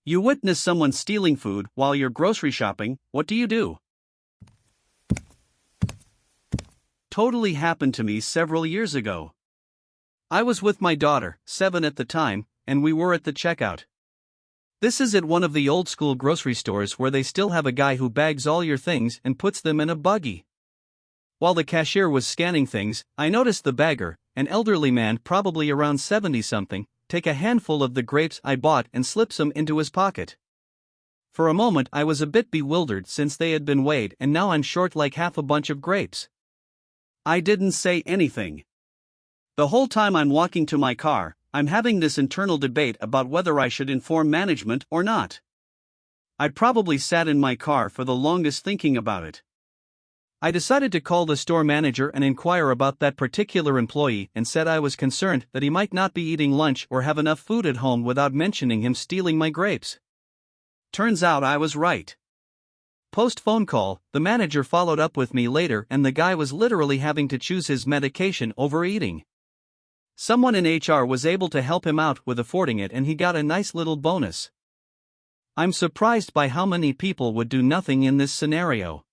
You witness someone stealing food while you're grocery shopping, what do you do? Totally happened to me several years ago. I was with my daughter, 7 at the time, and we were at the checkout. This is at one of the old school grocery stores where they still have a guy who bags all your things and puts them in a buggy. While the cashier was scanning things, I noticed the bagger, an elderly man probably around 70-something, take a handful of the grapes I bought and slip some into his pocket. For a moment I was a bit bewildered since they had been weighed and now I'm short like half a bunch of grapes. I didn't say anything. The whole time I'm walking to my car, I'm having this internal debate about whether I should inform management or not. I probably sat in my car for the longest thinking about it. I decided to call the store manager and inquire about that particular employee and said I was concerned that he might not be eating lunch or have enough food at home without mentioning him stealing my grapes. Turns out I was right. Post phone call, the manager followed up with me later and the guy was literally having to choose his medication over eating. Someone in HR was able to help him out with affording it and he got a nice little bonus. I'm surprised by how many people would do nothing in this scenario.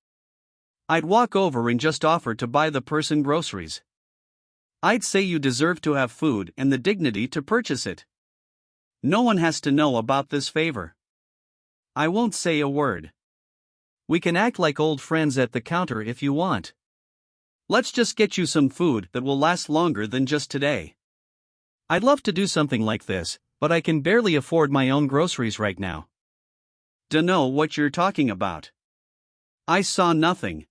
I'd walk over and just offer to buy the person groceries. I'd say you deserve to have food and the dignity to purchase it. No one has to know about this favor. I won't say a word. We can act like old friends at the counter if you want. Let's just get you some food that will last longer than just today. I'd love to do something like this, but I can barely afford my own groceries right now. Dunno what you're talking about. I saw nothing.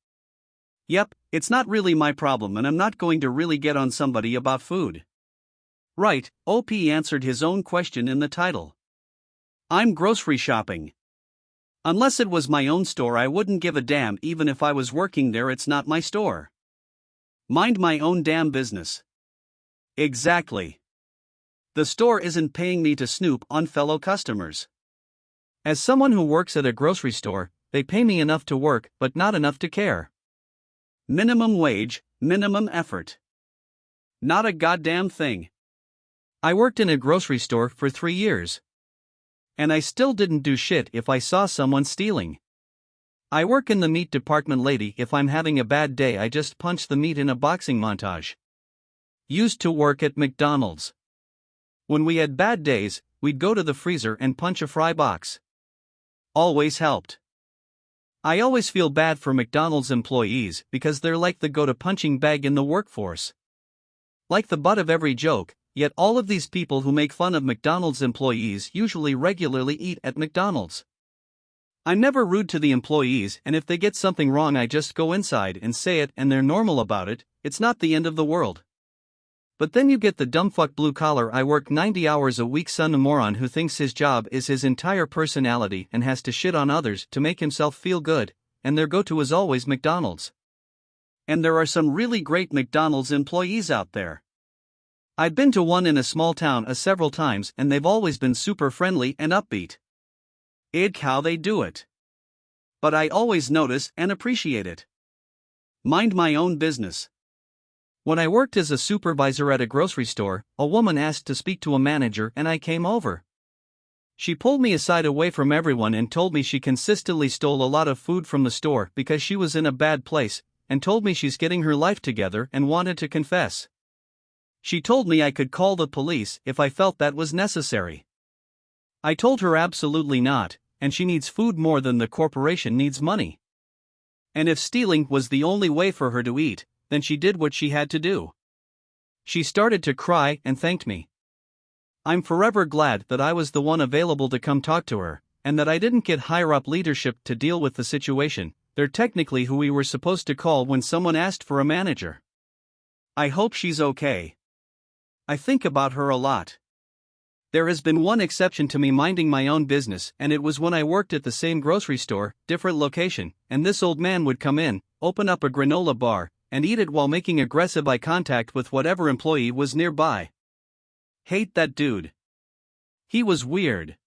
Yep, it's not really my problem and I'm not going to really get on somebody about food. Right, OP answered his own question in the title. I'm grocery shopping. Unless it was my own store I wouldn't give a damn even if I was working there, it's not my store. Mind my own damn business. Exactly. The store isn't paying me to snoop on fellow customers. As someone who works at a grocery store, they pay me enough to work but not enough to care. Minimum wage, minimum effort. Not a goddamn thing. I worked in a grocery store for 3 years. And I still didn't do shit if I saw someone stealing. I work in the meat department, lady. If I'm having a bad day, I just punch the meat in a boxing montage. Used to work at McDonald's. When we had bad days, we'd go to the freezer and punch a fry box. Always helped. I always feel bad for McDonald's employees because they're like the go-to punching bag in the workforce. Like the butt of every joke, yet all of these people who make fun of McDonald's employees usually regularly eat at McDonald's. I'm never rude to the employees, and if they get something wrong I just go inside and say it and they're normal about it. It's not the end of the world. But then you get the dumbfuck blue collar, I work 90 hours a week son moron who thinks his job is his entire personality and has to shit on others to make himself feel good, and their go-to is always McDonald's. And there are some really great McDonald's employees out there. I've been to one in a small town several times and they've always been super friendly and upbeat. It's how they do it. But I always notice and appreciate it. Mind my own business. When I worked as a supervisor at a grocery store, a woman asked to speak to a manager and I came over. She pulled me aside away from everyone and told me she consistently stole a lot of food from the store because she was in a bad place, and told me she's getting her life together and wanted to confess. She told me I could call the police if I felt that was necessary. I told her absolutely not, and she needs food more than the corporation needs money. And if stealing was the only way for her to eat, then she did what she had to do. She started to cry and thanked me. I'm forever glad that I was the one available to come talk to her, and that I didn't get higher up leadership to deal with the situation. They're technically who we were supposed to call when someone asked for a manager. I hope she's okay. I think about her a lot. There has been one exception to me minding my own business, and it was when I worked at the same grocery store, different location, and this old man would come in, open up a granola bar, and eat it while making aggressive eye contact with whatever employee was nearby. Hate that dude. He was weird.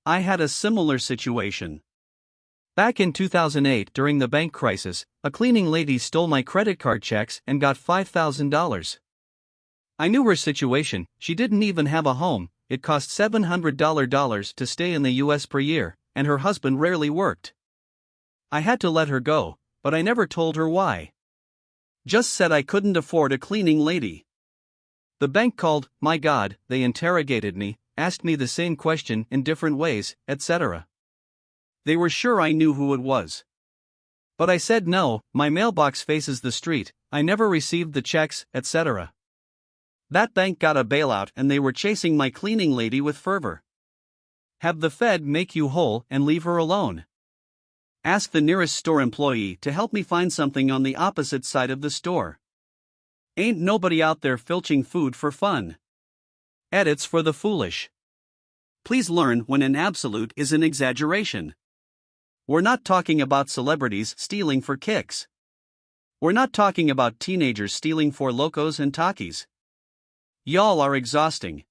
I had a similar situation. Back in 2008 during the bank crisis, a cleaning lady stole my credit card checks and got $5,000. I knew her situation, she didn't even have a home, it cost $700 to stay in the US per year, and her husband rarely worked. I had to let her go, but I never told her why. Just said I couldn't afford a cleaning lady. The bank called, my God, they interrogated me, asked me the same question in different ways, etc. They were sure I knew who it was. But I said no, my mailbox faces the street, I never received the checks, etc. That bank got a bailout and they were chasing my cleaning lady with fervor. Have the Fed make you whole and leave her alone. Ask the nearest store employee to help me find something on the opposite side of the store. Ain't nobody out there filching food for fun. Edits for the foolish. Please learn when an absolute is an exaggeration. We're not talking about celebrities stealing for kicks. We're not talking about teenagers stealing for Locos and Takis. Y'all are exhausting.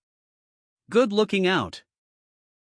Good looking out.